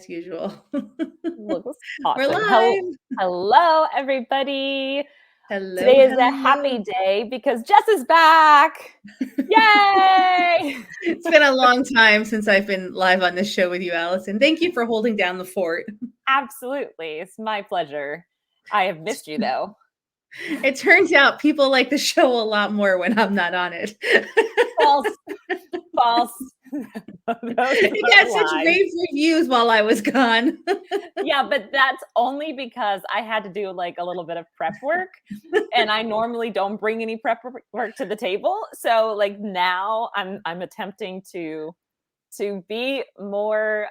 as usual. Looks We're awesome. live. Hello, everybody. Hello, Today is a hello. happy day because Jes is back. Yay! It's been a long time since I've been live on this show with you, Allison. Thank you for holding down the fort. Absolutely. It's my pleasure. I have missed you, though. It turns out people like the show a lot more when I'm not on it. False. It got such rave reviews while I was gone. Yeah, but that's only because I had to do like a little bit of prep work, and I normally don't bring any prep work to the table. So like now I'm attempting to be more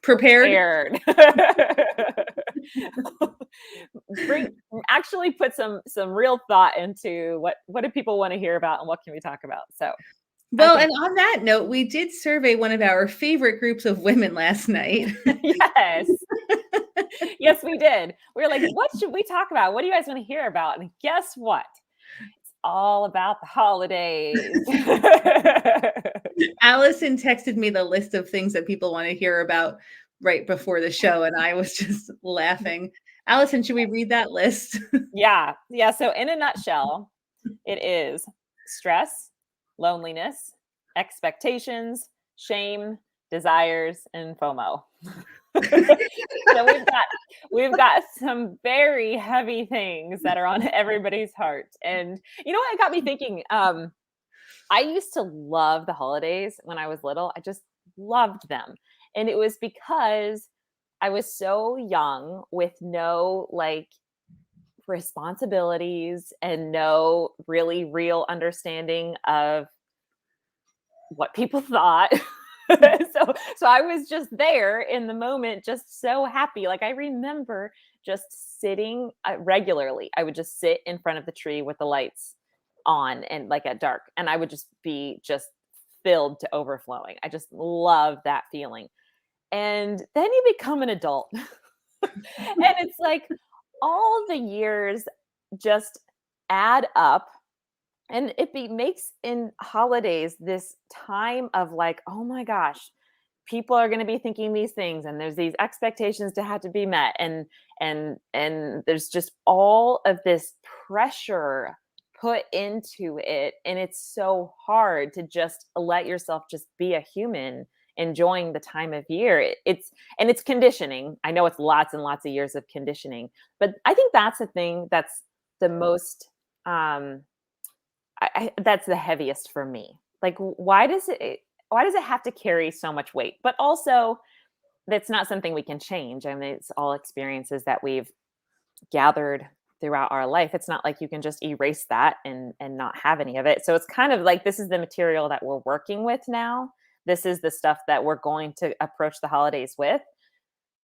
Prepared. Actually put some real thought into what do people want to hear about and what can we talk about. So well, and on that note, we did survey one of our favorite groups of women last night. Yes, we did. We were like, what should we talk about? What do you guys want to hear about? And guess what? It's all about the holidays. Allison texted me the list of things that people want to hear about right before the show, and I was just laughing. Allison, should we read that list? Yeah. So in a nutshell, it is stress, loneliness, expectations, shame, desires, and FOMO. So we've got some very heavy things that are on everybody's heart. And you know what got me thinking? I used to love the holidays when I was little. I just loved them. And it was because I was so young with no like responsibilities and no really real understanding of what people thought. So I was just there in the moment, just so happy. Like I remember just sitting regularly. I would just sit in front of the tree with the lights on and like at dark, and I would just be just filled to overflowing. I just love that feeling. And then you become an adult. And it's like all the years just add up, and it makes in holidays this time of like, oh my gosh, people are going to be thinking these things, and there's these expectations to have to be met, and there's just all of this pressure put into it, and it's so hard to just let yourself just be a human enjoying the time of year. It's conditioning. I know it's lots and lots of years of conditioning, but I think that's the thing that's the most that's the heaviest for me. Like, why does it have to carry so much weight? But also, that's not something we can change. I mean, it's all experiences that we've gathered throughout our life. It's not like you can just erase that and not have any of it. So it's kind of like, this is the material that we're working with now. This is the stuff that we're going to approach the holidays with.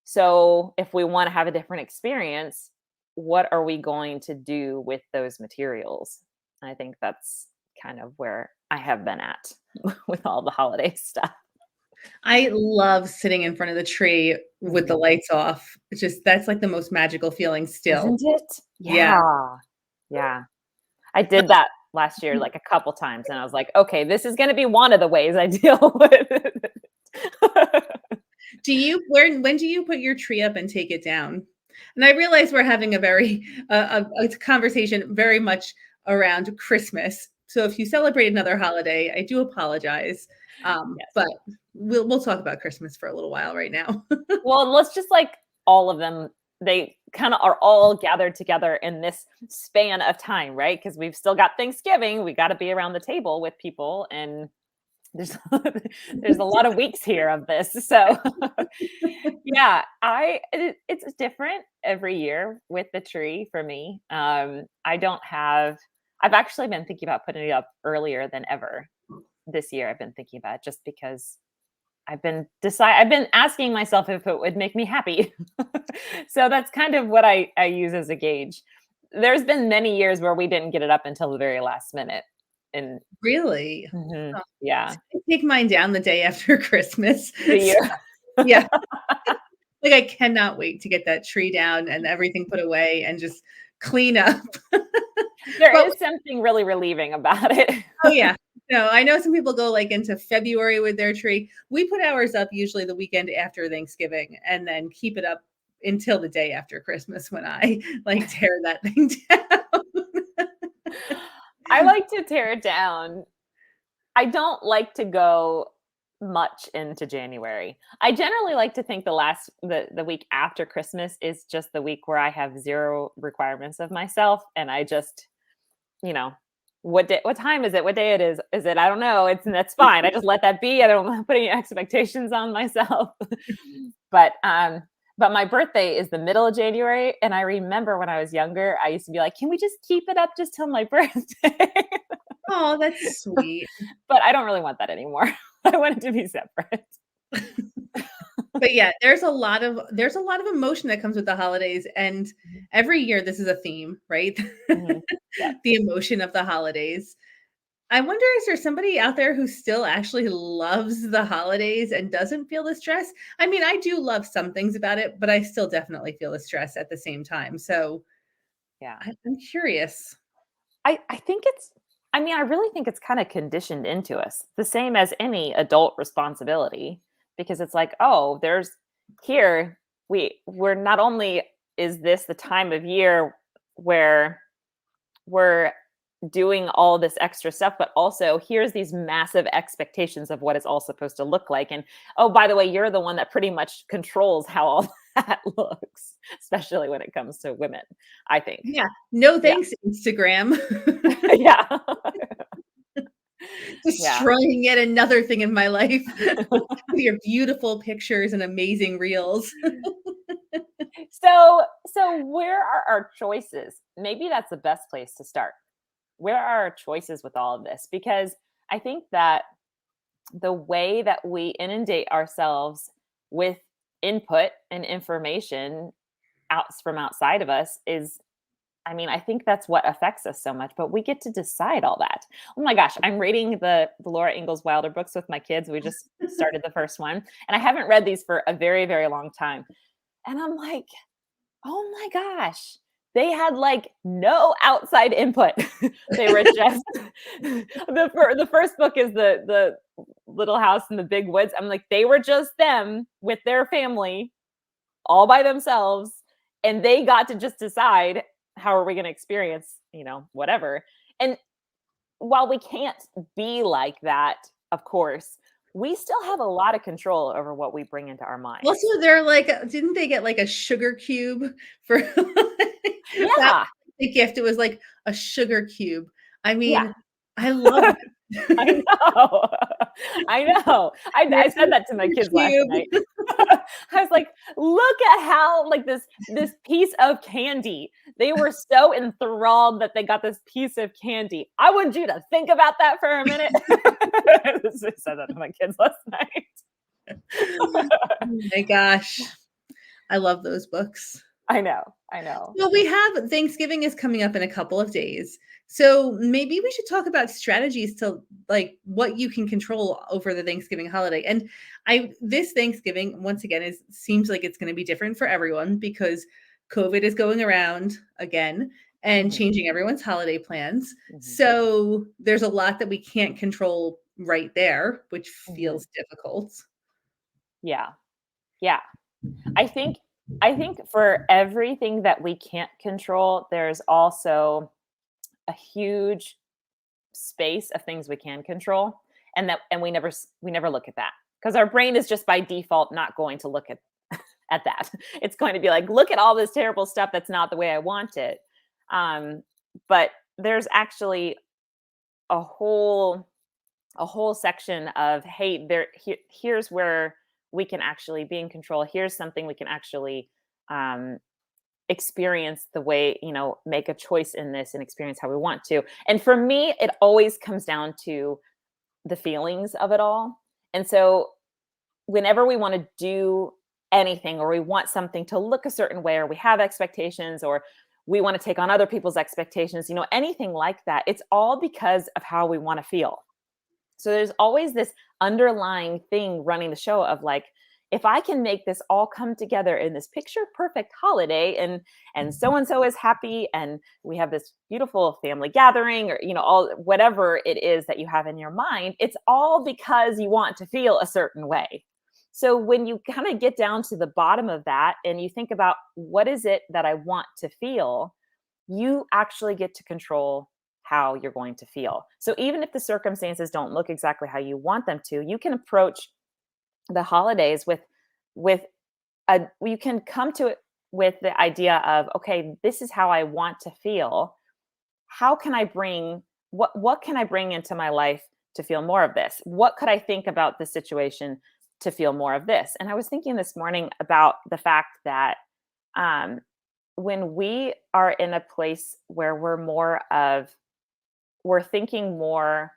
So if we want to have a different experience, what are we going to do with those materials? I think that's kind of where I have been at with all the holiday stuff. I love sitting in front of the tree with the lights off. It's just, that's like the most magical feeling still. Isn't it? Yeah. I did that last year like a couple times, and I was like, okay, this is going to be one of the ways I deal with it. When do you put your tree up and take it down? And I realize we're having a very a conversation very much around Christmas. So if you celebrate another holiday, I do apologize. Yes. But we'll talk about Christmas for a little while right now. Well, let's just like all of them. They kind of are all gathered together in this span of time, right? Because we've still got Thanksgiving. We got to be around the table with people, and there's a lot of weeks here of this. So yeah, it's different every year with the tree for me. I've actually been thinking about putting it up earlier than ever this year. I've been thinking about it just because I've been asking myself if it would make me happy. So that's kind of what I use as a gauge. There's been many years where we didn't get it up until the very last minute. And really? Mm-hmm. Yeah. I take mine down the day after Christmas. Do you? Yeah. Like I cannot wait to get that tree down and everything put away and just clean up. There is something really relieving about it. Oh yeah. No, I know some people go like into February with their tree. We put ours up usually the weekend after Thanksgiving and then keep it up until the day after Christmas when I like tear that thing down. I like to tear it down. I don't like to go much into January. I generally like to think the week after Christmas is just the week where I have zero requirements of myself, and I just, you know, what time is it? What day it is? Is it? I don't know. That's fine. I just let that be. I don't put any expectations on myself. but but my birthday is the middle of January, and I remember when I was younger, I used to be like, "Can we just keep it up just till my birthday?" Oh, that's sweet. But I don't really want that anymore. I want it to be separate. But yeah, there's a lot of emotion that comes with the holidays, and every year this is a theme, right? Mhm. Yeah. The emotion of the holidays. I wonder, is there somebody out there who still actually loves the holidays and doesn't feel the stress? I mean, I do love some things about it, but I still definitely feel the stress at the same time. So Yeah. I'm curious. I think I really think it's kind of conditioned into us, the same as any adult responsibility, because it's like, oh, here we're not only is this the time of year where we're doing all this extra stuff, but also here's these massive expectations of what it's all supposed to look like. And oh, by the way, you're the one that pretty much controls how all that looks, especially when it comes to women, I think. Yeah. No Yeah. thanks, Instagram. Yeah. Yeah. Destroying yet another thing in my life with your beautiful pictures and amazing reels. So where are our choices? Maybe that's the best place to start. Where are our choices with all of this? Because I think that the way that we inundate ourselves with input and information from outside of us is, I think that's what affects us so much, but we get to decide all that. Oh my gosh, I'm reading the Laura Ingalls Wilder books with my kids. We just started the first one, and I haven't read these for a very, very long time. And I'm like, oh my gosh, they had like no outside input. They were just the first book is the Little House in the Big Woods. I'm like, they were just them with their family all by themselves, and they got to just decide how are we going to experience, whatever. And while we can't be like that, of course, we still have a lot of control over what we bring into our minds. Also, they're like, didn't they get like a sugar cube for that Yeah. the gift? It was like a sugar cube. I Yeah. mean, I love I know. I know. I Here's said your that to my sugar kids last cube. night. I was like, "Look at how like this piece of candy." They were so enthralled that they got this piece of candy. I want you to think about that for a minute. I said that to my kids last night. Oh my gosh. I love those books. I know. I know. Well, we have Thanksgiving is coming up in a couple of days. So maybe we should talk about strategies to like what you can control over the Thanksgiving holiday. And this Thanksgiving, once again, seems like it's going to be different for everyone because COVID is going around again and Mhm, changing everyone's holiday plans. mhm, So there's a lot that we can't control right there, which mhm. feels difficult. Yeah. Yeah. I think I think for everything that we can't control, there's also a huge space of things we can control, and we never look at that because our brain is just by default not going to look at that. It's going to be like, look at all this terrible stuff that's not the way I want it. Um, but there's actually a whole section of, hey, here's where we can actually be in control. Here's something we can actually um, experience the way, make a choice in this and experience how we want to. And for me, it always comes down to the feelings of it all. And so whenever we want to do anything, or we want something to look a certain way, or we have expectations, or we want to take on other people's expectations, anything like that, it's all because of how we want to feel. So there's always this underlying thing running the show of like, if I can make this all come together in this picture perfect holiday, and so is happy, and we have this beautiful family gathering, or all whatever it is that you have in your mind, it's all because you want to feel a certain way. So when you kind of get down to the bottom of that and you think about what is it that I want to feel, you actually get to control how you're going to feel. So even if the circumstances don't look exactly how you want them to, you can approach the holidays with you can come to it with the idea of, okay, this is how I want to feel. How can I bring what can I bring into my life to feel more of this? What could I think about the situation to feel more of this? And I was thinking this morning about the fact that um, when we are in a place where we're thinking more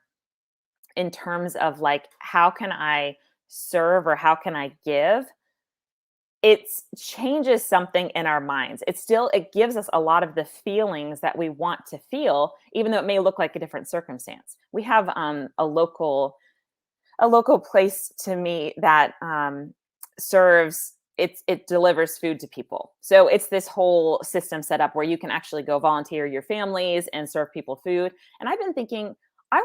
in terms of like, how can I serve or how can I give? It changes something in our minds. It gives us a lot of the feelings that we want to feel, even though it may look like a different circumstance. We have a local place to me that serves it delivers food to people. So it's this whole system set up where you can actually go volunteer your families and serve people food. And I've been thinking, I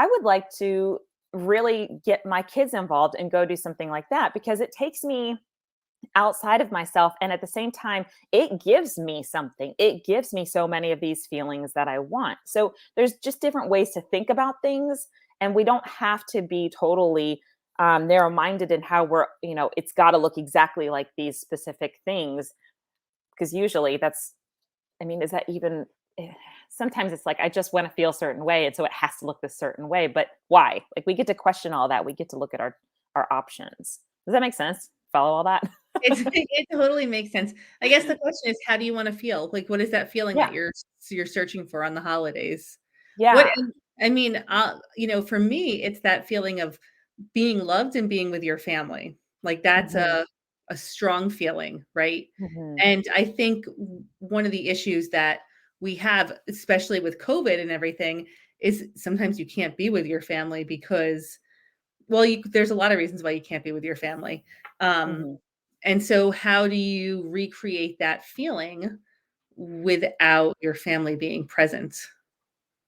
would like to really get my kids involved and go do something like that, because it takes me outside of myself, and at the same time it gives me something. It gives me so many of these feelings that I want. So there's just different ways to think about things, and we don't have to be totally narrow-minded in how we're, it's got to look exactly like these specific things, because usually is that even sometimes it's like, I just want to feel a certain way, and so it has to look this certain way. But why? Like, we get to question all that. We get to look at our options. Does that make sense? Follow all that? It totally makes sense. I guess the question is, how do you wanna feel? Like, what is that feeling Yeah. that you're searching for on the holidays? What Yeah. and I mean, for me, it's that feeling of being loved and being with your family. Like, that's Mhm. a strong feeling, right? Mhm. And I think one of the issues that we have, especially with COVID and everything, is sometimes you can't be with your family because, well, there's a lot of reasons why you can't be with your family. Um, Mhm. and so how do you recreate that feeling without your family being present?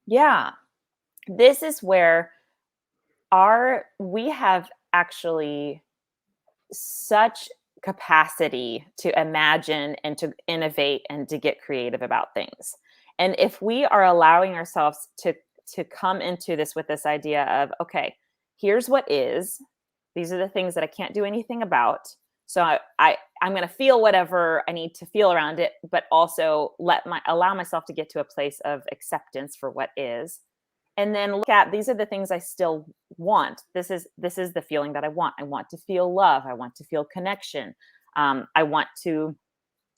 Yeah. This is where we have actually such capacity to imagine and to innovate and to get creative about things. And if we are allowing ourselves to come into this with this idea of, okay, here's what is, these are the things that I can't do anything about. So I'm going to feel whatever I need to feel around it, but also allow myself to get to a place of acceptance for what is. And then look at, these are the things I still want. This is the feeling that I want. I want to feel love. I want to feel connection. I want to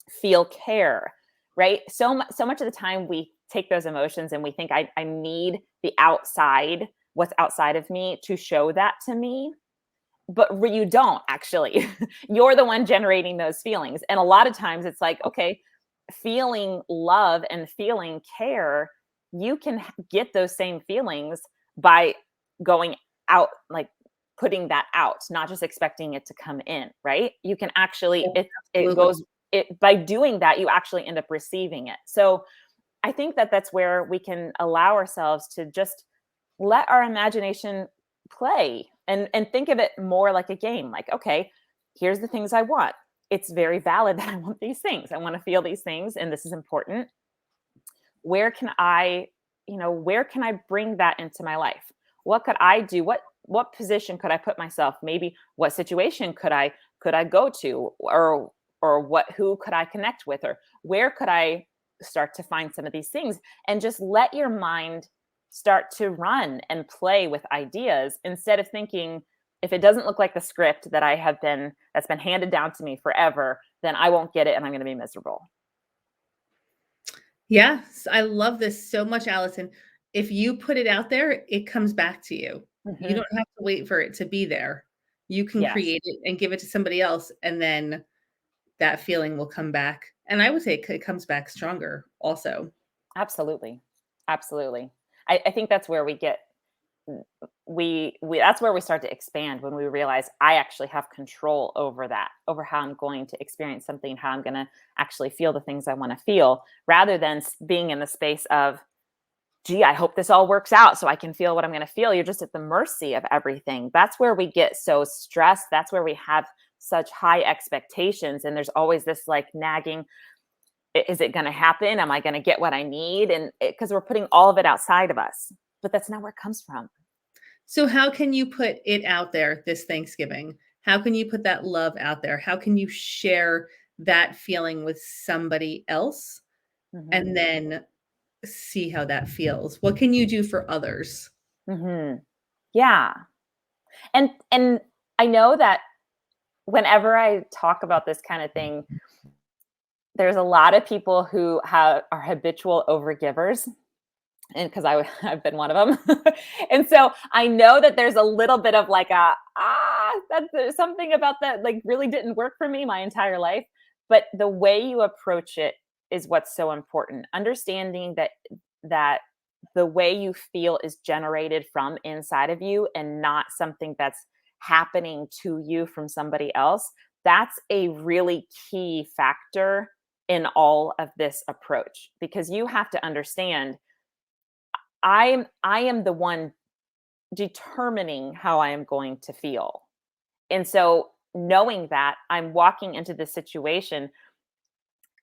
feel care. Right. So much of the time we take those emotions and we think I need the outside, what's outside of me, to show that to me. But you don't actually. You're the one generating those feelings. And a lot of times it's like, okay, feeling love and feeling care, you can get those same feelings by going out, like putting that out, not just expecting it to come in, right? You can actually, Yeah, it absolutely. goes, it by doing that, you actually end up receiving it. So I think that that's where we can allow ourselves to just let our imagination play and think of it more like a game. Like, okay, here's the things I want. It's very valid that I want these things. I want to feel these things, and this is important. Where can where can I bring that into my life? What could I do? What position could I put myself? Maybe what situation could I go to, or who could I connect with, or where could I start to find some of these things? And just let your mind start to run and play with ideas, instead of thinking, if it doesn't look like the script that's been handed down to me forever, then I won't get it and I'm going to be miserable. Yes, I love this so much, Allison. If you put it out there, it comes back to you. You Mhm. don't have to wait for it to be there. You can Yes, create it and give it to somebody else, and then that feeling will come back. And I would say it comes back stronger also. absolutely. Absolutely. I think that's where we get we that's where we start to expand, when we realize I actually have control over that, over how I'm going to experience something, how I'm going to actually feel the things I want to feel, rather than being in the space of, gee, I hope this all works out so I can feel what I'm going to feel. You're just at the mercy of everything. That's where we get so stressed. That's where we have such high expectations. And there's always this like nagging, is it going to happen? Am I going to get what I need? And because we're putting all of it outside of us, but that's not where it comes from. So how can you put it out there this Thanksgiving? How can you put that love out there? How can you share that feeling with somebody else Mm-hmm. and then see how that feels? What can you do for others? Mm-hmm. Yeah. And I know that whenever I talk about this kind of thing, there's a lot of people who are habitual overgivers, and because I've been one of them. And so I know that there's a little bit of like there's something about that like really didn't work for me my entire life. But the way you approach it is what's so important. Understanding that the way you feel is generated from inside of you and not something that's happening to you from somebody else. That's a really key factor in all of this approach, because you have to understand I am the one determining how I am going to feel. And so knowing that I'm walking into this situation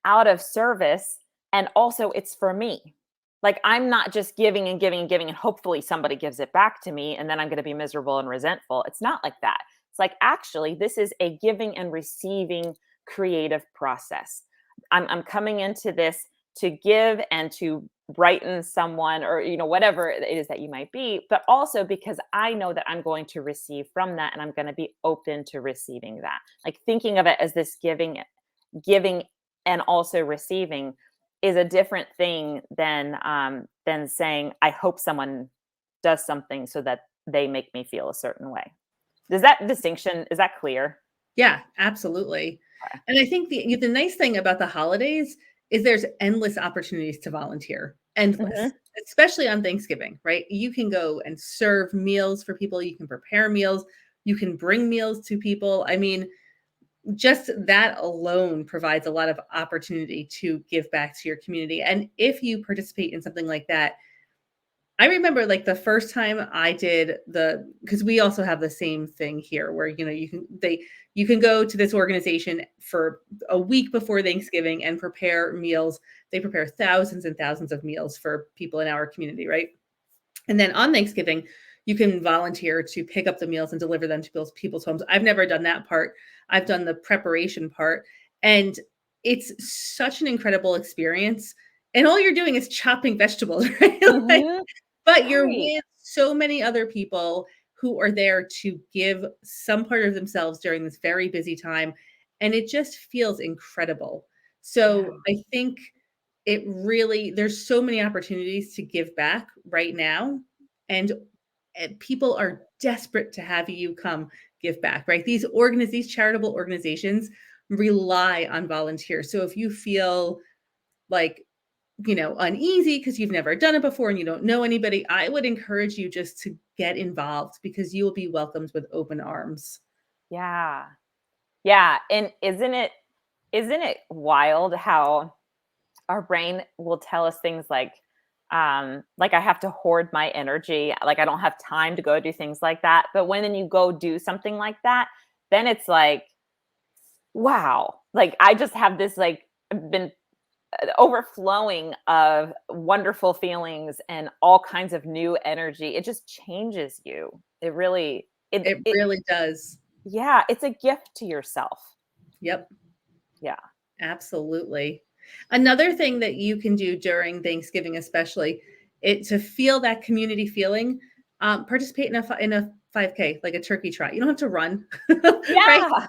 out of service, and also it's for me. Like I'm not just giving and giving and giving and hopefully somebody gives it back to me and then I'm going to be miserable and resentful. It's not like that. It's like, actually this is a giving and receiving creative process. I'm coming into this to give and to brighten someone, or whatever it is that you might be, but also because I know that I'm going to receive from that, and I'm going to be open to receiving that. Like thinking of it as this giving and also receiving is a different thing than saying I hope someone does something so that they make me feel a certain way. Is that clear? Yeah, absolutely. And I think the nice thing about the holidays is there's endless opportunities to volunteer, endless, Mhm. especially on Thanksgiving, right? You can go and serve meals for people, you can prepare meals, you can bring meals to people. I mean, just that alone provides a lot of opportunity to give back to your community. And if you participate in something like that, I remember like the first time I did because we also have the same thing here where you can go to this organization for a week before Thanksgiving and prepare meals. They prepare thousands and thousands of meals for people in our community, right? And then on Thanksgiving, you can volunteer to pick up the meals and deliver them to people's homes. I've never done that part. I've done the preparation part, and it's such an incredible experience. And all you're doing is chopping vegetables, right? Like, Mhm. but you're Right. with so many other people who are there to give some part of themselves during this very busy time, and it just feels incredible. Yeah. So I think there's so many opportunities to give back right now, and people are desperate to have you come give back, right? These charitable organizations rely on volunteers. So if you feel like uneasy because you've never done it before and you don't know anybody, I would encourage you just to get involved because you will be welcomed with open arms. Yeah. Yeah, and isn't it wild how our brain will tell us things like I have to hoard my energy, like I don't have time to go do things like that. But when then you go do something like that, then it's like, wow, like I just have this like been overflowing of wonderful feelings and all kinds of new energy. It just changes you. It really It it really does. yeah, it's a gift to yourself. Yep, Yeah. absolutely. Another thing that you can do during Thanksgiving, especially, to feel that community feeling, participate in a 5K, like a turkey trot. You don't have to run, right? Yeah.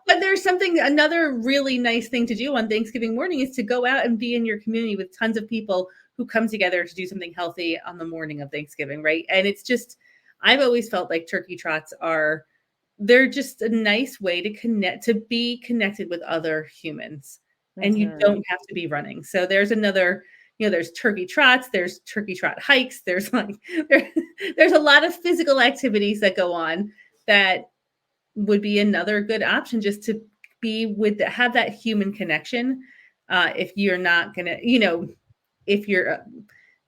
But there's another really nice thing to do on Thanksgiving morning is to go out and be in your community with tons of people who come together to do something healthy on the morning of Thanksgiving, right? And I've always felt like turkey trots they're just a nice way to be connected with other humans. And you Mhm. don't have to be running. So there's another there's turkey trots, there's turkey trot hikes, there's there's a lot of physical activities that go on that would be another good option, just to have that human connection. If you're not gonna, if you're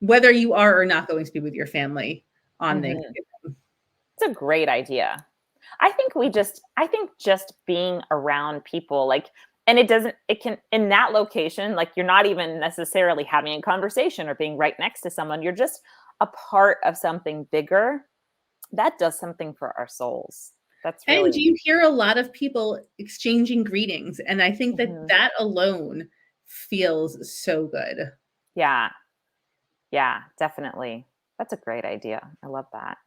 whether you are or not going to be with your family on Thanksgiving. It's a great idea. I think just being around people, and it can, in that location, you're not even necessarily having a conversation or being right next to someone. You're just a part of something bigger. That does something for our souls. And you hear a lot of people exchanging greetings. And I think that alone feels so good. Yeah. Yeah, definitely. That's a great idea. I love that.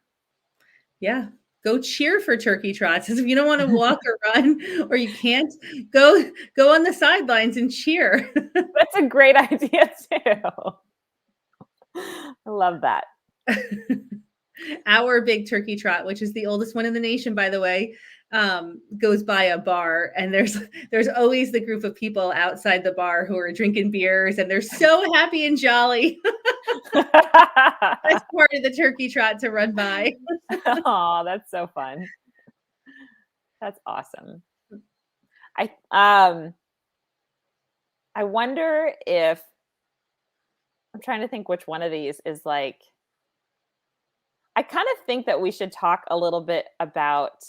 Yeah. Go cheer for turkey trots. If you don't want to walk or run, or you can't, go on the sidelines and cheer. That's a great idea too. I love that. Our big turkey trot, which is the oldest one in the nation, by the way, goes by a bar, and there's always the group of people outside the bar who are drinking beers, and they're so happy and jolly. That's part of the turkey trot to run by. Oh, that's so fun. That's awesome. I wonder if, I'm trying to think which one of these is I kind of think that we should talk a little bit about.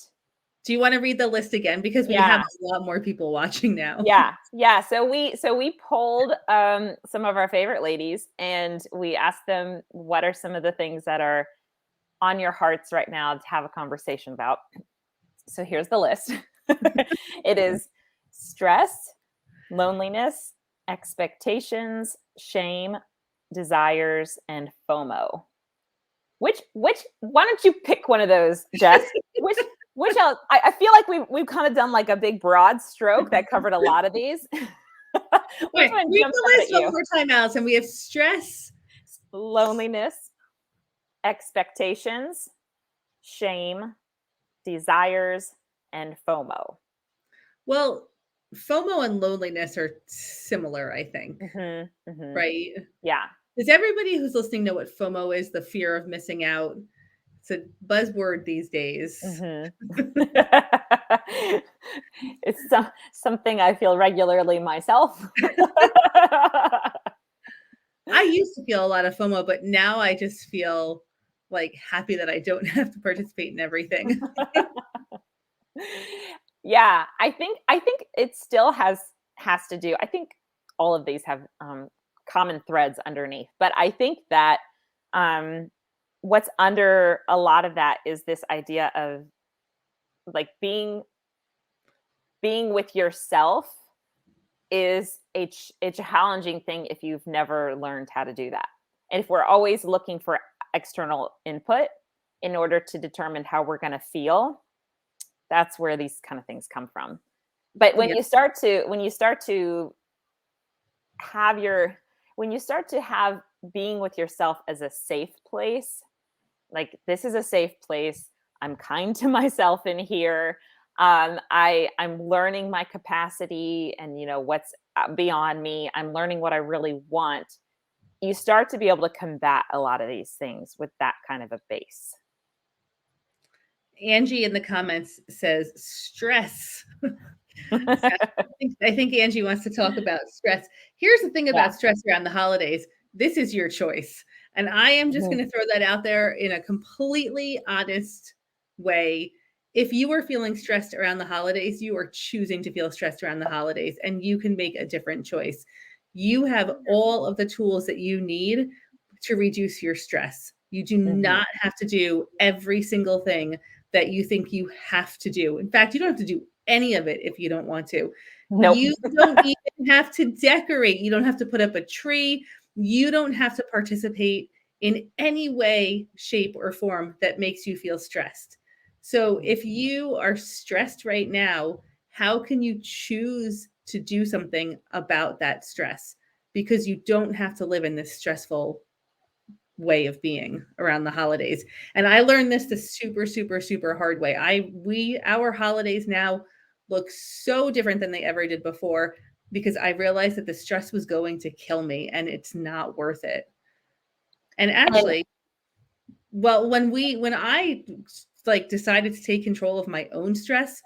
Do you want to read the list again? Because we have a lot more people watching now. Yeah. So we polled some of our favorite ladies, and we asked them, what are some of the things that are on your hearts right now to have a conversation about? So here's the list. It is stress, loneliness, expectations, shame, desires, and FOMO. Why don't you pick one of those, Jess? Which else? I feel like we've kind of done a big broad stroke that covered a lot of these. Which one read jumps the out list at you? one more time, Allison. We have stress, loneliness, expectations, shame, desires, and FOMO. Well, FOMO and loneliness are similar, I think. Right? Yeah. Does everybody who's listening know what FOMO is? The fear of missing out. It's a buzzword these days. It's something I feel regularly myself. I used to feel a lot of FOMO, but now I just feel happy that I don't have to participate in everything. Yeah, I think it still has to do. I think all of these have common threads underneath, but I think that what's under a lot of that is this idea of being with yourself is a challenging thing if you've never learned how to do that. And if we're always looking for external input in order to determine how we're going to feel, that's where these kind of things come from. But when you start to have being with yourself as a safe place, this is a safe place. I'm kind to myself in here. I'm learning my capacity and what's beyond me. I'm learning what I really want. You start to be able to combat a lot of these things with that kind of a base. Angie in the comments says stress. I think Angie wants to talk about stress. Here's the thing about stress around the holidays. This is your choice. And I am just going to throw that out there in a completely honest way. If you are feeling stressed around the holidays, you are choosing to feel stressed around the holidays, and you can make a different choice. You have all of the tools that you need to reduce your stress. You do not have to do every single thing that you think you have to do. In fact, you don't have to do any of it if you don't want to. Nope. You don't even have to decorate. You don't have to put up a tree. You don't have to participate in any way, shape, or form that makes you feel stressed. So if you are stressed right now, how can you choose to do something about that stress? Because you don't have to live in this stressful way of being around the holidays. And I learned this the super, super, super hard way. Our holidays now look so different than they ever did before. because I realized that the stress was going to kill me and it's not worth it. And actually, well, when I like decided to take control of my own stress,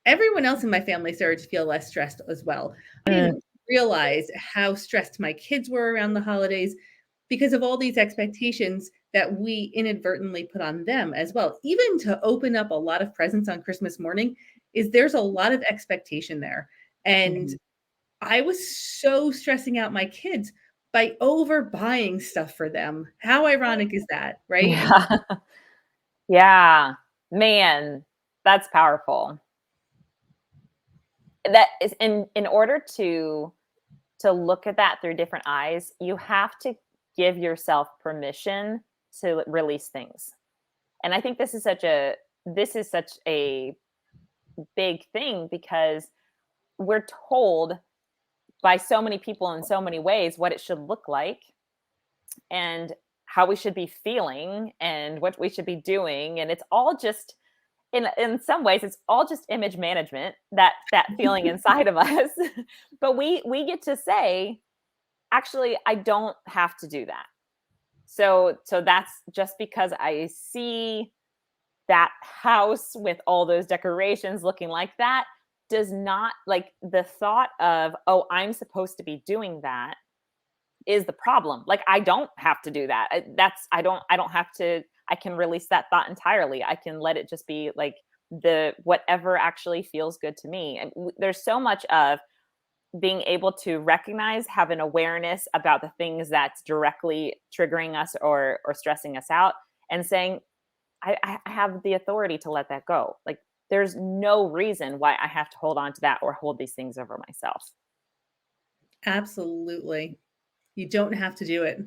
everyone else in my family started to feel less stressed as well. I didn't realize how stressed my kids were around the holidays because of all these expectations that we inadvertently put on them as well. Even to open up a lot of presents on Christmas morning there's a lot of expectation there. And I was so stressing out my kids by overbuying stuff for them. How ironic is that, right? Yeah. Yeah. Man, that's powerful. That is in order to look at that through different eyes, you have to give yourself permission to release things. And I think this is such a big thing because we're told by so many people in so many ways what it should look like and how we should be feeling and what we should be doing, and it's all just in some ways it's all just image management, that feeling inside of us. But we get to say, actually, I don't have to do that. So that's just because I see that house with all those decorations looking like that does not, like, the thought of, oh, I'm supposed to be doing that is the problem. Like, I don't have to do that. I don't have to. I can release that thought entirely. I can let it just be like the whatever actually feels good to me. And there's so much of being able to recognize, have an awareness about the things that's directly triggering us or stressing us out, and saying, I have the authority to let that go. Like, there's no reason why I have to hold on to that or hold these things over myself. Absolutely. You don't have to do it.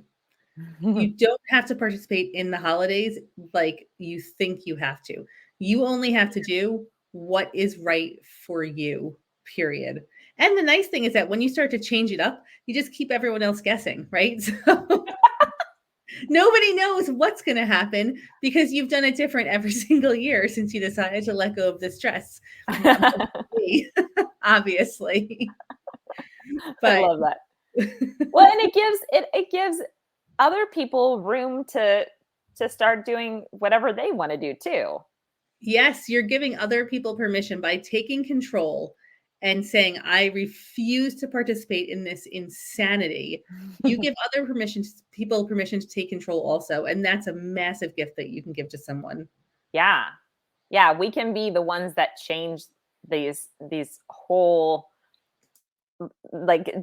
You don't have to participate in the holidays like you think you have to. You only have to do what is right for you, period. And the nice thing is that when you start to change it up, you just keep everyone else guessing, right? So nobody knows what's going to happen because you've done it different every single year since you decided to let go of the stress. Obviously. I But love that. Well, and it gives other people room to start doing whatever they want to do too. yes, you're giving other people permission by taking control and saying, I refuse to participate in this insanity. You give other people permission to take control also. And that's a massive gift that you can give to someone. Yeah. Yeah, we can be the ones that change these whole, like,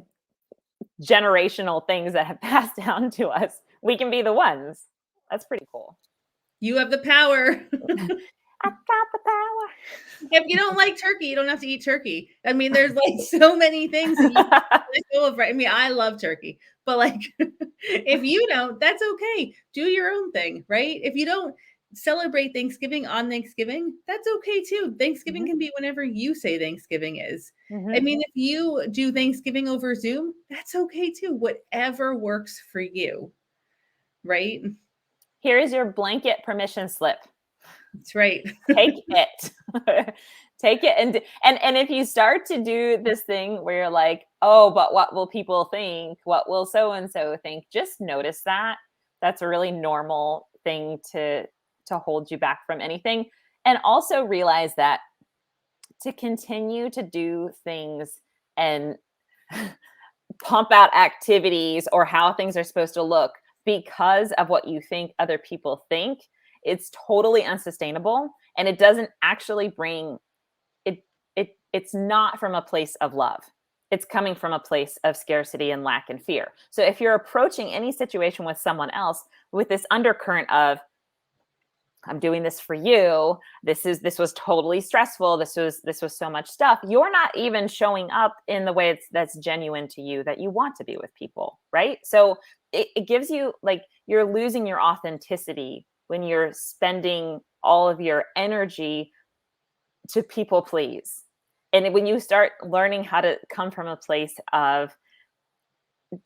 generational things that have passed down to us. We can be the ones. That's pretty cool. You have the power. I got the power. If you don't like turkey, you don't have to eat turkey. I mean, there's like so many things that you can let go of, right? I mean, I love turkey, but like if you don't, that's okay. Do your own thing, right? If you don't celebrate Thanksgiving on Thanksgiving, that's okay too. Thanksgiving can be whenever you say Thanksgiving is. I mean, if you do Thanksgiving over Zoom, that's okay too. Whatever works for you, right? Here is your blanket permission slip. That's right. Take it. Take it. And if you start to do this thing where you're like, oh, but what will people think? What will so and so think? Just notice that. That's a really normal thing to hold you back from anything. And also realize that to continue to do things and pump out activities or how things are supposed to look because of what you think other people think, it's totally unsustainable, and it doesn't actually bring it's not from a place of love. It's coming from a place of scarcity and lack and fear. So if you're approaching any situation with someone else with this undercurrent of, I'm doing this for you, this was totally stressful, this was so much stuff, you're not even showing up in the way that's genuine to you, that you want to be with people, right? So it gives you, like, you're losing your authenticity when you're spending all of your energy to people please. And when you start learning how to come from a place of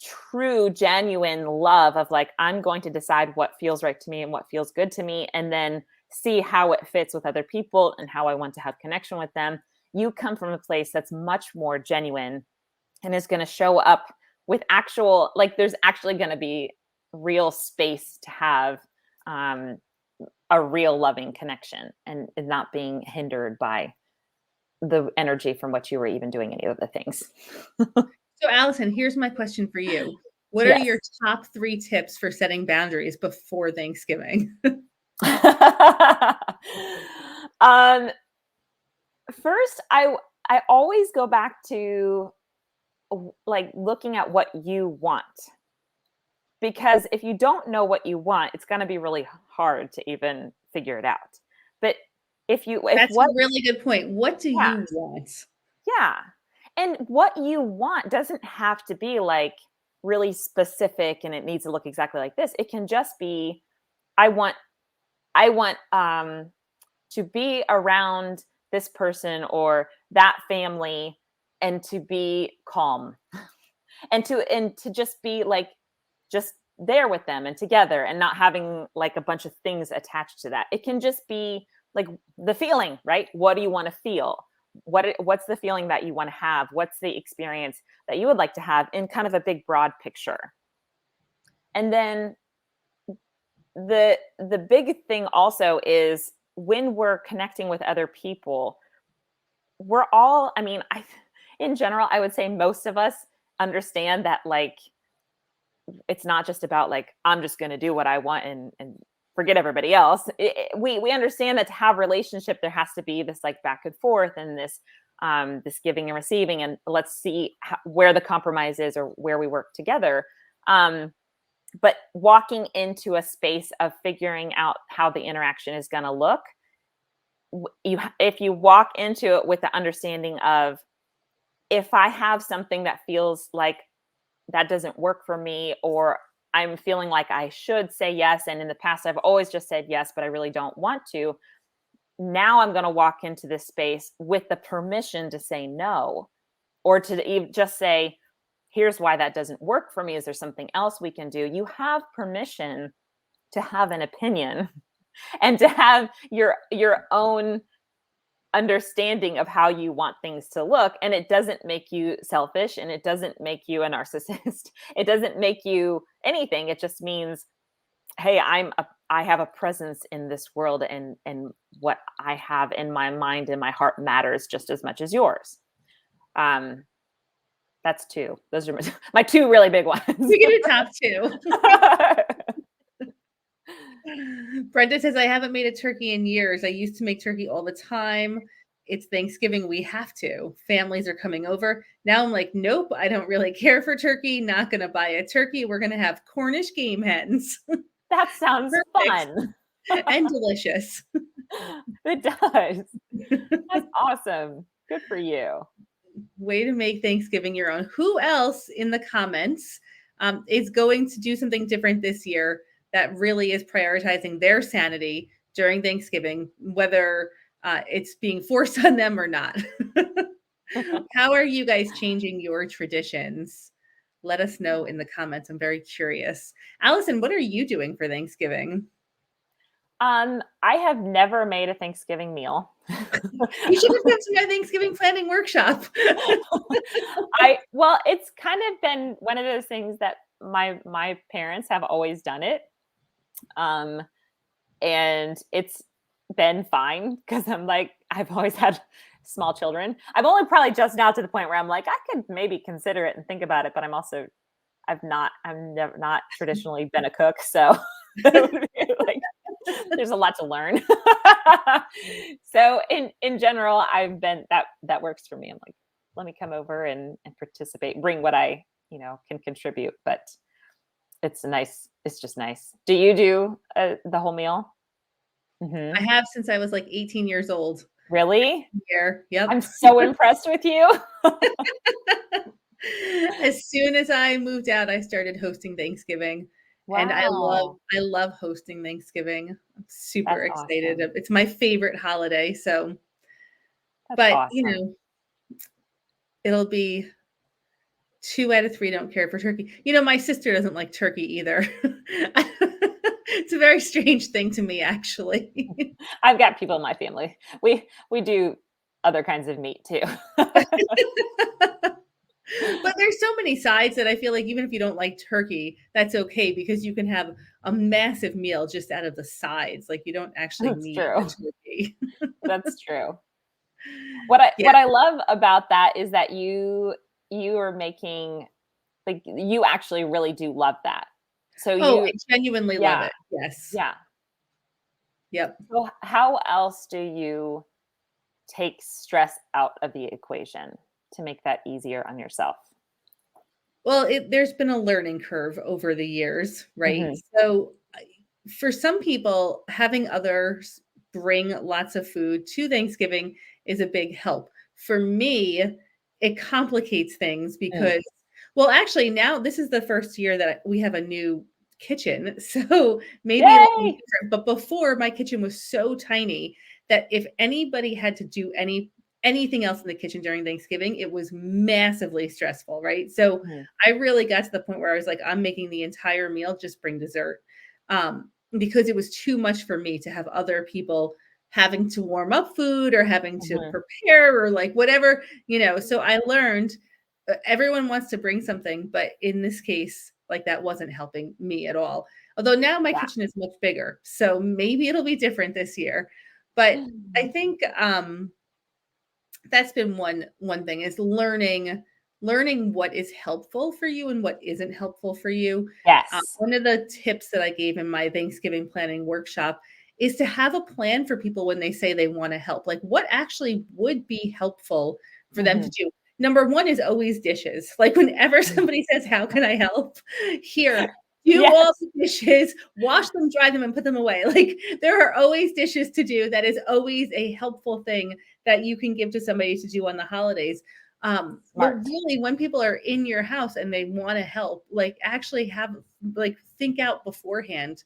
true, genuine love, of like, I'm going to decide what feels right to me and what feels good to me, and then see how it fits with other people and how I want to have connection with them, you come from a place that's much more genuine and is going to show up with actual, like there's actually going to be real space to have a real loving connection and not being hindered by the energy from what you were even doing any of the things. So Allison, here's my question for you. What are Yes. your top 3 tips for setting boundaries before Thanksgiving? First, I always go back to like looking at what you want. Because if you don't know what you want, it's going to be really hard to even figure it out. But if That's what, a really good point. What do yeah, you want? yeah. And what you want doesn't have to be like really specific and it needs to look exactly like this. It can just be, I want to be around this person or that family and to be calm and to just be like just there with them and together and not having like a bunch of things attached to that. It can just be like the feeling, right? What do you want to feel? What's the feeling that you want to have? What's the experience that you would like to have in kind of a big broad picture? And then the big thing also is when we're connecting with other people, we're all, I mean, in general, I would say most of us understand that like it's not just about like I'm just going to do what I want and forget everybody else. We understand that to have relationship there has to be this like back and forth and this giving and receiving, and let's see where the compromise is or where we work together. But walking into a space of figuring out how the interaction is going to look, if you walk into it with the understanding of if I have something that feels like that doesn't work for me, or I'm feeling like I should say yes, and in the past I've always just said yes, but I really don't want to. Now I'm going to walk into this space with the permission to say no, or to just say, here's why that doesn't work for me. Is there something else we can do? You have permission to have an opinion and to have your own understanding of how you want things to look, and it doesn't make you selfish and it doesn't make you a narcissist. It doesn't make you anything. It just means, hey, I have a presence in this world, and what I have in my mind and my heart matters just as much as yours. That's 2. Those are my 2 really big ones. We get a top 2. Brenda says, I haven't made a turkey in years. I used to make turkey all the time. It's Thanksgiving. We have to. Families are coming over. Now I'm like, nope, I don't really care for turkey. Not going to buy a turkey. We're going to have Cornish game hens. That sounds fun. And delicious. It does. That's awesome. Good for you. Way to make Thanksgiving your own. Who else in the comments is going to do something different this year that really is prioritizing their sanity during Thanksgiving, whether it's being forced on them or not? How are you guys changing your traditions? Let us know in the comments. I'm very curious. Allison, what are you doing for Thanksgiving? I have never made a Thanksgiving meal. You should have come to my Thanksgiving planning workshop. Well, it's kind of been one of those things that my parents have always done it. And it's been fine because I'm like, I've always had small children. I'm only probably just now to the point where I'm like, I could maybe consider it and think about it, but I've never not traditionally been a cook. So like, there's a lot to learn. So in general, I've been that works for me. I'm like, let me come over and participate, bring what I, can contribute, but it's nice. It's just nice. Do you do the whole meal? I have since I was like 18 years old. Really? Here. Yep. I'm so impressed with you. As soon as I moved out, I started hosting Thanksgiving. Wow. And I love hosting Thanksgiving. I'm super excited. Awesome. It's my favorite holiday. So, That's awesome. It'll be 2 out of 3 don't care for turkey. My sister doesn't like turkey either. It's a very strange thing to me, actually. I've got people in my family. We do other kinds of meat too. But so many sides that I feel like even if you don't like turkey, that's okay because you can have a massive meal just out of the sides. Like you don't actually That's need the true. turkey. That's true. Yeah. What I love about that is that you are making, like, you actually really do love that. So Oh, you I genuinely love yeah, it. Yes. yeah. Yep. So how else do you take stress out of the equation to make that easier on yourself? Well, there's been a learning curve over the years, right? Mhm, So, for some people, having others bring lots of food to Thanksgiving is a big help. For me, it complicates things mm. because, well, actually, now this is the first year that we have a new kitchen. So maybe it will be Yay! different. But before, my kitchen was so tiny that if anybody had to do anything else in the kitchen during Thanksgiving, it was massively stressful, right? So Mhm, I really got to the point where I was like, I'm making the entire meal, just bring dessert. Because it was too much for me to have other people having to warm up food or having to mhm. prepare or like whatever, So I learned everyone wants to bring something, but in this case, like that wasn't helping me at all. Although now my Yeah. kitchen is much bigger, so maybe it'll be different this year. But I think that's been one thing is learning what is helpful for you and what isn't helpful for you. Yes. One of the tips that I gave in my Thanksgiving planning workshop is to have a plan for people when they say they want to help. Like what actually would be helpful for them to Mhm, do. Number one is always dishes. Like whenever somebody says, "How can I help?" Here, do all yes. the dishes, wash them, dry them, and put them away. Like there are always dishes to do. That is always a helpful thing that you can give to somebody to do on the holidays. But Smart. really, when people are in your house and they want to help, like actually think out beforehand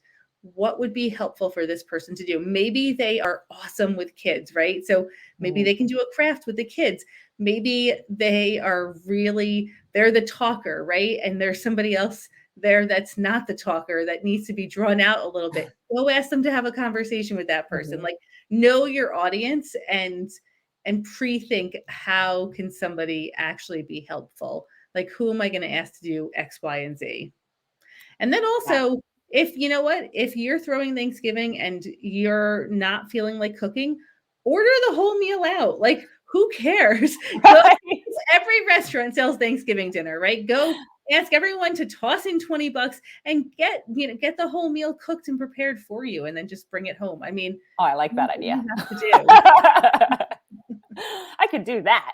what would be helpful for this person to do. Maybe they are awesome with kids, right? So maybe Mhm, they can do a craft with the kids. Maybe they're the talker, right? And there's somebody else there that's not the talker that needs to be drawn out a little bit. Go ask them to have a conversation with that person. mhm. Like know your audience and pre-think how can somebody actually be helpful? Like who am I going to ask to do X, Y, and Z? And then Yeah. also, if you know what, if you're throwing Thanksgiving and you're not feeling like cooking, order the whole meal out. Like, who cares? Go Right. every restaurant sells Thanksgiving dinner, right? Go ask everyone to toss in $20 and get the whole meal cooked and prepared for you and then just bring it home. I mean, Oh, I like do that what you idea. have to do. I could do that.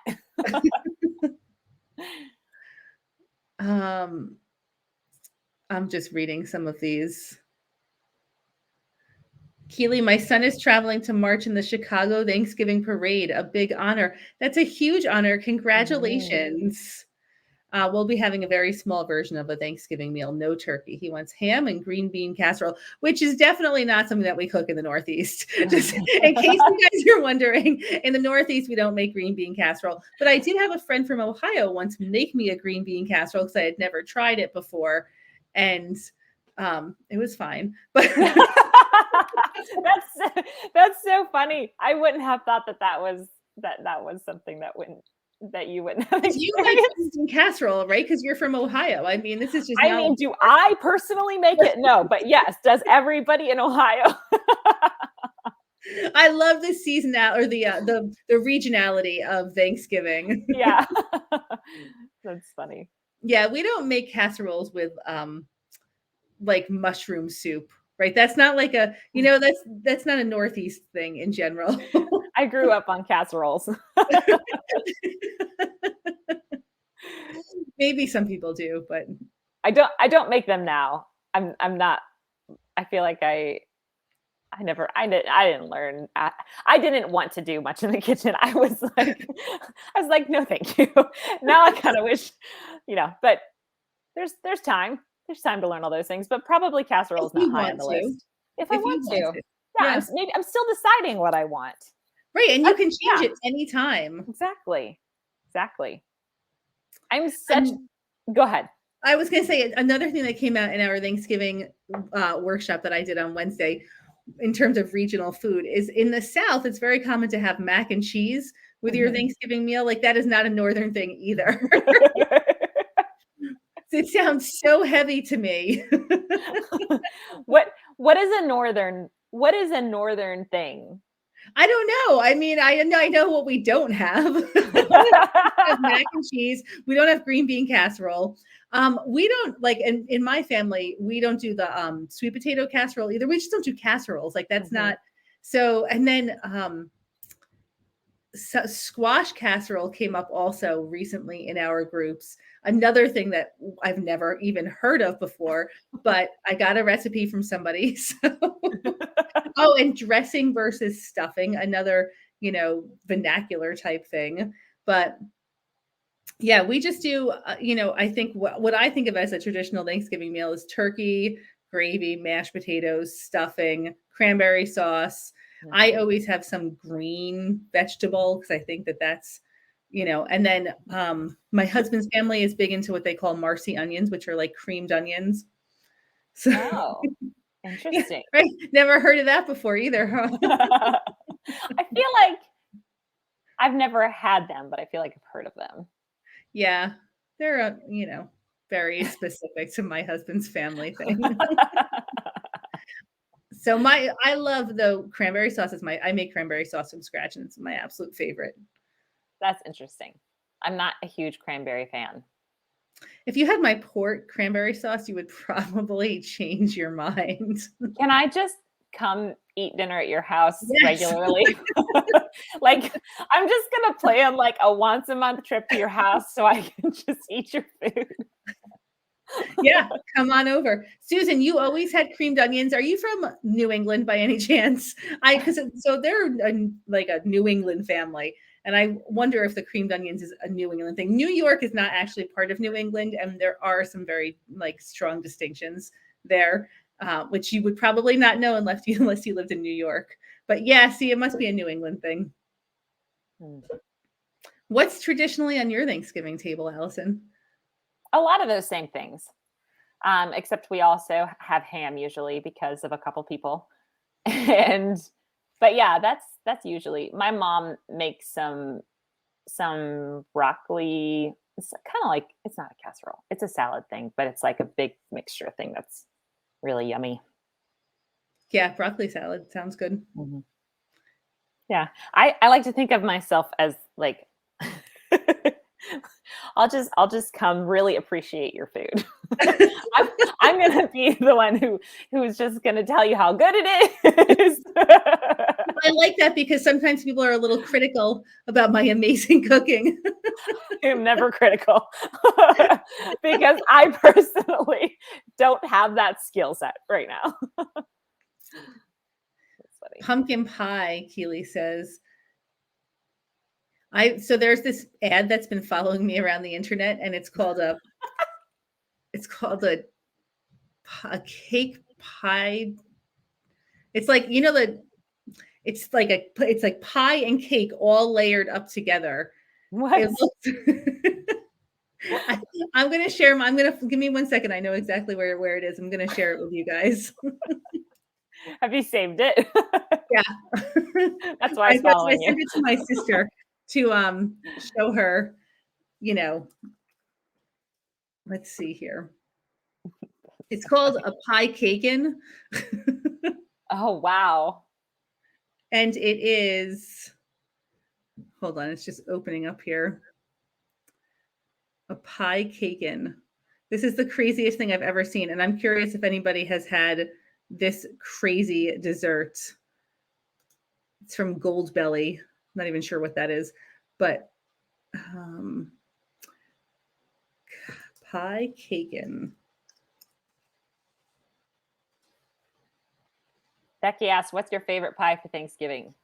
Um, I'm just reading some of these. Keely, my son is traveling to march in the Chicago Thanksgiving Parade, a big honor. That's a huge honor. Mhm. Congratulations. We'll be having a very small version of a Thanksgiving meal, no turkey. He wants ham and green bean casserole, which is definitely not something that we cook in the Northeast. Just in case you guys are wondering, in the Northeast, we don't make green bean casserole. But I did have a friend from Ohio once make me a green bean casserole because I had never tried it before. And it was fine. But That's so funny. I wouldn't have thought that was something that you wouldn't have you like green experienced. bean casserole, right? Because you're from Ohio. I mean, this is just I not mean, do I personally make it? No, but yes, does everybody in Ohio? I love the seasonal or the regionality of Thanksgiving. Yeah. That's funny. Yeah, we don't make casseroles with like mushroom soup, right? That's not like that's not a Northeast thing in general. I grew up on casseroles. Maybe some people do, but I don't make them now. I'm not I feel like I didn't learn. I didn't want to do much in the kitchen. I was like, no, thank you. Now I kind of wish, but there's time. There's time to learn all those things, but probably casserole if is not you high on want the to, list. If I if you want want to, to. yeah, Yeah. I'm still deciding what I want. Right, and you can change Yeah, it anytime. exactly, exactly. I'm such. And Go ahead. I was going to say another thing that came out in our Thanksgiving workshop that I did on Wednesday in terms of regional food is in the South, it's very common to have mac and cheese with your Mhm. Thanksgiving meal. Like that is not a Northern thing either. It sounds so heavy to me. What is a northern thing? I don't know. I mean, I know what we don't have. We have mac and cheese. We don't have green bean casserole. We don't like in my family, we don't do the sweet potato casserole either. We just don't do casseroles. Like that's not so. And then so squash casserole came up also recently in our groups. Another thing that I've never even heard of before, but I got a recipe from somebody. So oh, and dressing versus stuffing, another, vernacular type thing. But yeah, we just do, I think what I think of as a traditional Thanksgiving meal is turkey, gravy, mashed potatoes, stuffing, cranberry sauce. I always have some green vegetable because I think that that's, and then my husband's family is big into what they call Marcy onions, which are like creamed onions. So, Oh, interesting. Yeah, right? Never heard of that before either, huh? I feel like I've never had them, but I feel like I've heard of them. Yeah, they're, very specific to my husband's family thing. So I love the cranberry sauce I make cranberry sauce from scratch and it's my absolute favorite. That's interesting. I'm not a huge cranberry fan. If you had my port cranberry sauce, you would probably change your mind. Can I just come eat dinner at your house Yes. regularly? Like, I'm just gonna plan like a once a month trip to your house so I can just eat your food. Yeah, come on over. Susan, you always had creamed onions. Are you from New England by any chance? Because so they're like a New England family. And I wonder if the creamed onions is a New England thing. New York is not actually part of New England, and there are some very like strong distinctions there, which you would probably not know unless you lived in New York. But yeah, see, it must be a New England thing. What's traditionally on your Thanksgiving table, Allison? A lot of those same things, except we also have ham usually because of a couple people. But yeah, that's usually my mom makes some broccoli. It's kind of like it's not a casserole. It's a salad thing, but it's like a big mixture thing that's really yummy. Yeah, broccoli salad sounds good. Yeah, I like to think of myself as like I'll just come really appreciate your food. I'm gonna be the one who's just gonna tell you how good it is. I like that because sometimes people are a little critical about my amazing cooking. I'm never critical because I personally don't have that skill set right now. That's funny. Pumpkin pie, Keely says. So there's this ad that's been following me around the internet, and it's called a cake pie. It's like it's like pie and cake all layered up together. What? It looks. I'm gonna share. I'm gonna give me 1 second. I know exactly where it is. I'm gonna share it with you guys. Have you saved it? Yeah, That's why I was I following sent you. it to my sister to show her. Let's see here. It's called a pie cakin. Oh wow. And it is, hold on, it's just opening up here. A pie cakin. This is the craziest thing I've ever seen. And I'm curious if anybody has had this crazy dessert. It's from Goldbelly. I'm not even sure what that is, but pie cakin. Becky asked, what's your favorite pie for Thanksgiving?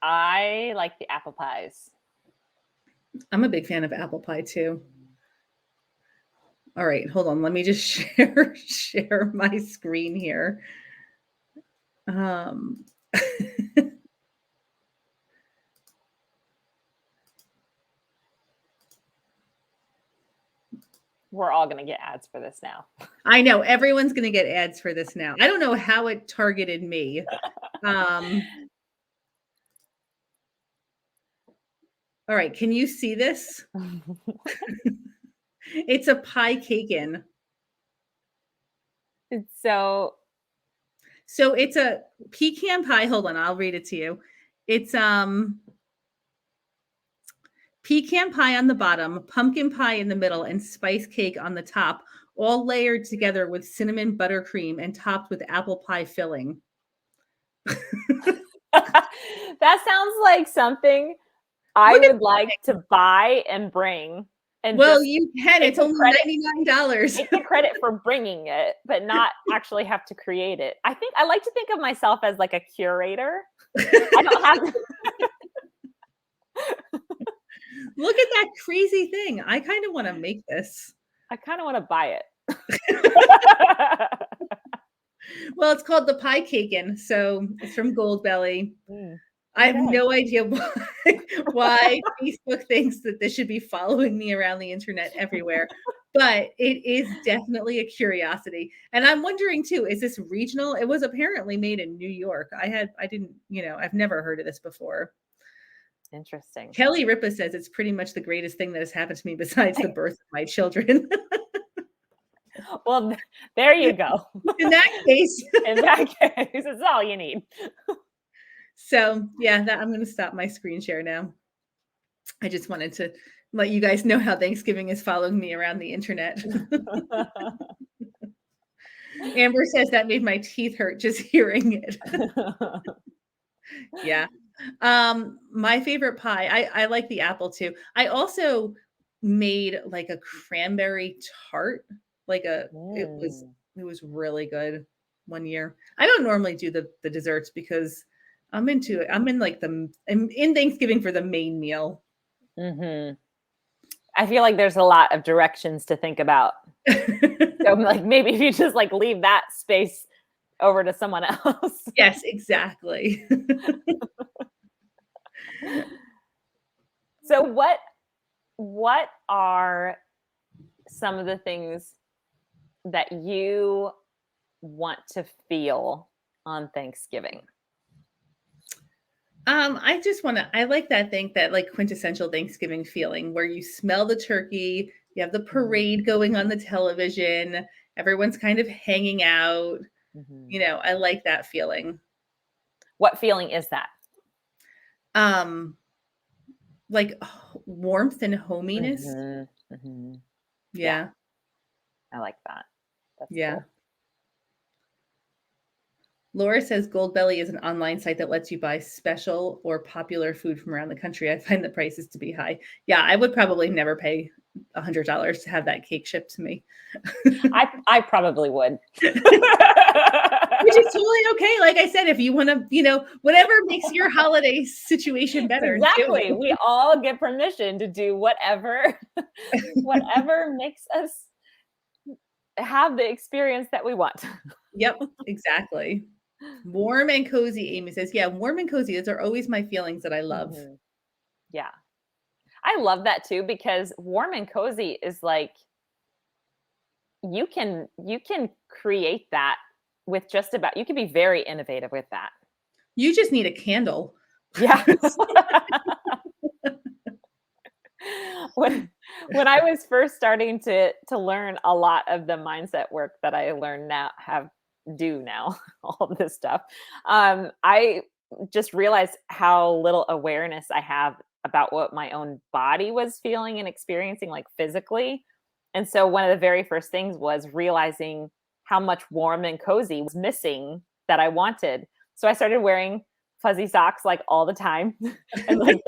I like the apple pies. I'm a big fan of apple pie too. All right, hold on. Let me just share my screen here. We're all going to get ads for this now. I know everyone's going to get ads for this now. I don't know how it targeted me. All right, can you see this? It's a pie cake-in. So So it's a pecan pie. Hold on, I'll read it to you. It's pecan pie on the bottom, pumpkin pie in the middle, and spice cake on the top, all layered together with cinnamon buttercream and topped with apple pie filling. that sounds like something I Look at would like to buy and bring and well, just you can. take It's the only credit $99. take the credit for bringing it, but not actually have to create it. I think I like to think of myself as like a curator. I don't have to Look at that crazy thing. I kind of want to make this. I kind of want to buy it. Well, it's called the pie cakein, so it's from Goldbelly. Mm, I have okay. no idea why Facebook thinks that this should be following me around the internet everywhere, but it is definitely a curiosity. And I'm wondering too, is this regional? It was apparently made in New York. I didn't, I've never heard of this before. Interesting. Kelly Ripa says it's pretty much the greatest thing that has happened to me besides the birth of my children. Well, there you go. In that case. In that case, it's all you need. So yeah, I'm going to stop my screen share now. I just wanted to let you guys know how Thanksgiving is following me around the internet. Amber says that made my teeth hurt just hearing it. Yeah. My favorite pie, I like the apple too. I also made like a cranberry tart, it was really good one year. I don't normally do the desserts because I'm in Thanksgiving for the main meal. Mm-hmm. I feel like there's a lot of directions to think about. So like maybe if you just like leave that space over to someone else. Yes, exactly. So what are some of the things that you want to feel on Thanksgiving? I like that like quintessential Thanksgiving feeling where you smell the turkey, you have the parade going on the television, everyone's kind of hanging out. Mm-hmm. I like that feeling. What feeling is that? Like warmth and hominess. Mm-hmm. Mm-hmm. Yeah. I like that. That's yeah. cool. Laura says Goldbelly is an online site that lets you buy special or popular food from around the country. I find the prices to be high. Yeah, I would probably never pay $100 to have that cake shipped to me. I probably would. Which is totally okay. Like I said, if you want to, whatever makes your holiday situation better. Exactly. We all get permission to do whatever makes us have the experience that we want. Yep, exactly. Warm and cozy, Amy says. Yeah, warm and cozy. Those are always my feelings that I love. Mm-hmm. Yeah. I love that too, because warm and cozy is like, you can create that with just about, you can be very innovative with that. You just need a candle. Yeah. When I was first starting to learn a lot of the mindset work that I learn now, do now, all of this stuff, I just realized how little awareness I have about what my own body was feeling and experiencing, like physically. And so one of the very first things was realizing how much warm and cozy was missing that I wanted. So I started wearing fuzzy socks like all the time, and like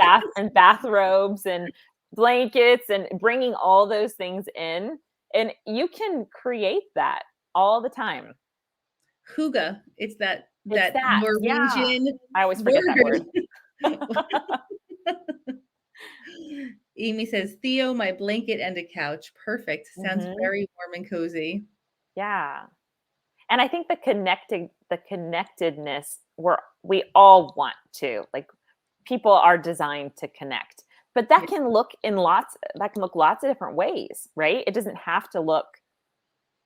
bathrobes and blankets, and bringing all those things in. And you can create that all the time. Hygge. It's that Yeah. Norwegian. I always forget that word. Amy says, Theo, my blanket and a couch. Perfect. Sounds very warm and cozy. Yeah. And I think the connectedness we all want to, like, people are designed to connect, but that can look lots of different ways, right? It doesn't have to look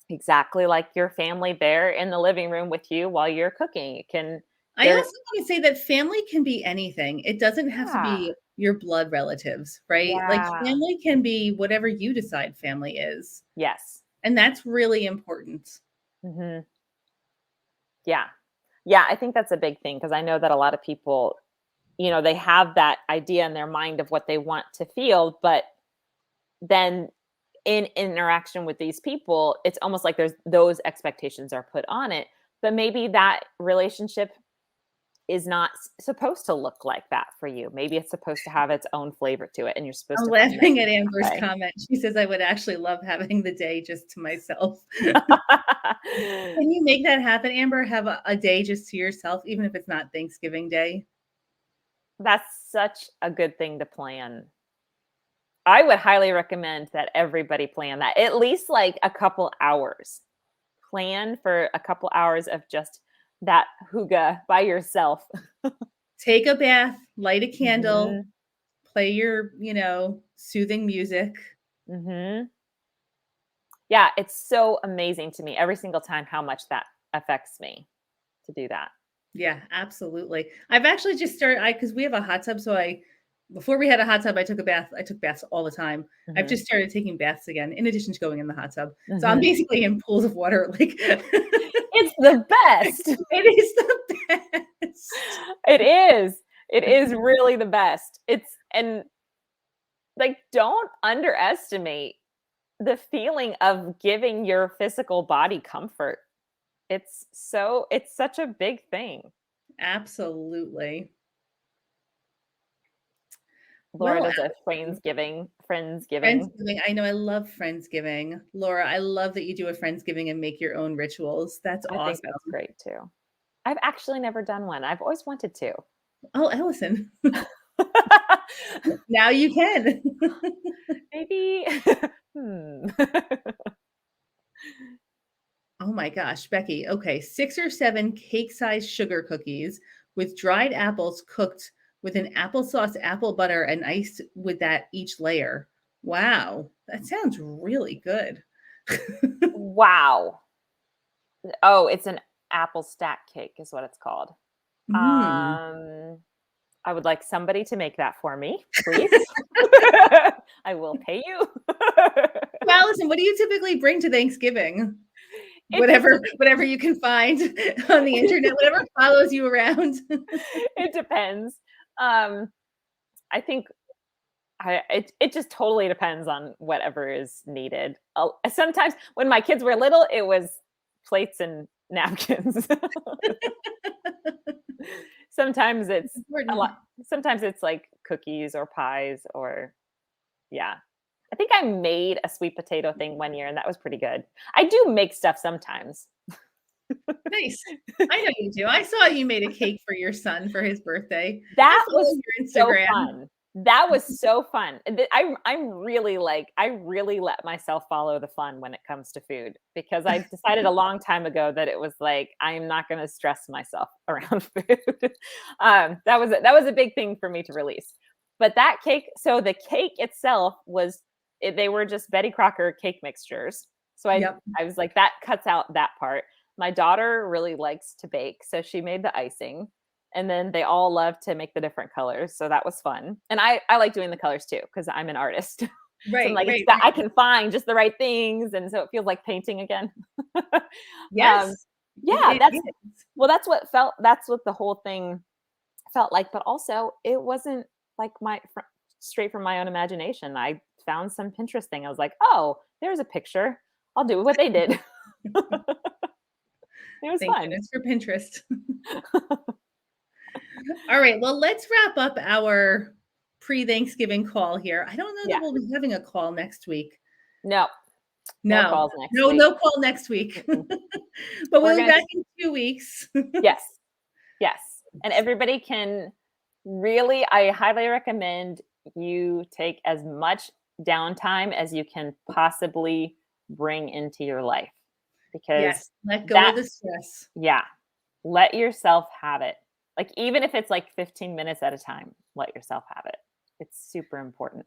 exactly like your family there in the living room with you while you're cooking. It can I There also want to say that family can be anything. It doesn't have to Yeah. be your blood relatives, right? Like Yeah. family can be whatever you decide family is. Yes. And that's really important. Mhm. Yeah. Yeah, I think that's a big thing because I know that a lot of people, they have that idea in their mind of what they want to feel, but then in interaction with these people, it's almost like there's those expectations are put on it, but maybe that relationship is not supposed to look like that for you. Maybe it's supposed to have its own flavor to it, and you're supposed I'm to find that laughing at Amber's way. comment. She says, I would actually love having the day just to myself. Can you make that happen, Amber? Have a day just to yourself, even if it's not Thanksgiving Day? That's such a good thing to plan. I would highly recommend that everybody plan that, at least like a couple hours. Plan for a couple hours of just that hygge by yourself. Take a bath, light a candle, Mhm, play your, soothing music. mhm. Yeah, it's so amazing to me every single time how much that affects me to do that. Yeah, absolutely. I've actually just started because we have a hot tub, so before we had a hot tub, I took a bath. I took baths all the time. I've Mhm, just started taking baths again, in addition to going in the hot tub. So I'm mhm. basically in pools of water, like It's the best. it is the best. It is. It is really the best. And like, don't underestimate the feeling of giving your physical body comfort. It's such a big thing. Absolutely. Laura Well, does a Allison, friendsgiving. Friendsgiving. I know I love Friendsgiving. Laura, I love that you do a Friendsgiving and make your own rituals. That's I think awesome. that's great too. I've actually never done one. I've always wanted to. Oh, Allison, now you can. Maybe. Hmm. Oh my gosh, Becky. Okay, 6 or 7 cake-sized sugar cookies with dried apples cooked with an applesauce, apple butter, and ice with that each layer. Wow, that sounds really good. Wow. Oh, it's an apple stack cake is what it's called. Mm. Um, I would like somebody to make that for me, please. I will pay you. So, Allison, what do you typically bring to Thanksgiving? It just Whatever you can find on the internet, whatever follows you around. it depends. Um, I think it just totally depends on whatever is needed. Sometimes when my kids were little, it was plates and napkins. Sometimes it's a lot. Important. Sometimes it's like cookies or pies or yeah. I think I made a sweet potato thing one year and that was pretty good. I do make stuff sometimes. Nice. I know you do. I saw you made a cake for your son for his birthday. I That follow was your so Instagram. fun. That was so fun. I'm really like I really let myself follow the fun when it comes to food because I decided a long time ago that it was like I am not going to stress myself around food. That was a big thing for me to release. But that cake, so the cake itself they were just Betty Crocker cake mixtures. So I Yep. I was like that cuts out that part. My daughter really likes to bake, so she made the icing. And then they all love to make the different colors, so that was fun. And I like doing the colors too because I'm an artist. So I'm Right, like, right, I right. can find just the right things, and so it feels like painting again. um, Yes. yeah, It is. that's what the whole thing felt like. But also, it wasn't like straight from my own imagination. I found some Pinterest thing. I was like, oh, there's a picture. I'll do what they did. It was Thank fun. goodness for Pinterest. All right, well, let's wrap up our pre-Thanksgiving call here. I don't know that Yeah. we'll be having a call next week. No, no No. calls next No, week. no call next week. Mm-mm. But We're we'll be gonna back in 2 weeks. Yes. Yes. And everybody can really, I highly recommend you take as much downtime as you can possibly bring into your life Yes, because let go that, of the stress. yeah, let yourself have it. Like, even if it's like 15 minutes at a time, let yourself have it. It's super important.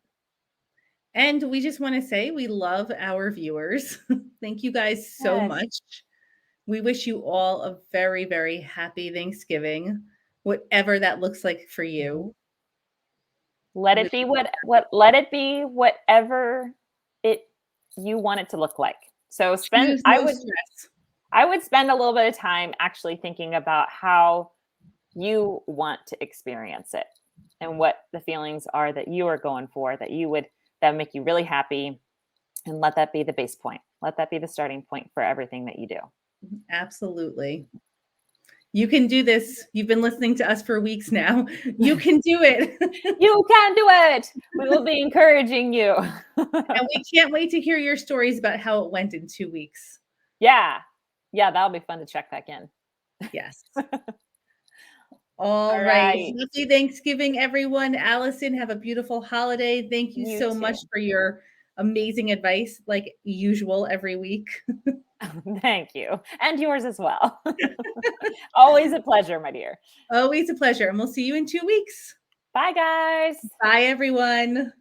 And we just wanna say we love our viewers. Thank you guys so Yes. much We wish you all a very, very happy Thanksgiving, whatever that looks like for you. Let it be let it be whatever you want it to look like. So Choose no stress. I would spend a little bit of time actually thinking about how you want to experience it and what the feelings are that you are going for that would make you really happy, and let that be the base point. Let that be the starting point for everything that you do. Absolutely. You can do this. You've been listening to us for weeks now. You can do it. You can do it. We will be encouraging you. And we can't wait to hear your stories about how it went in 2 weeks. Yeah. Yeah, that'll be fun to check back in. Yes. All right. Happy Thanksgiving, everyone. Allison, have a beautiful holiday. Thank you so much for your amazing advice, like usual, every week. Thank you. And yours as well. Always a pleasure, my dear. Always a pleasure. And we'll see you in 2 weeks. Bye, guys. Bye, everyone.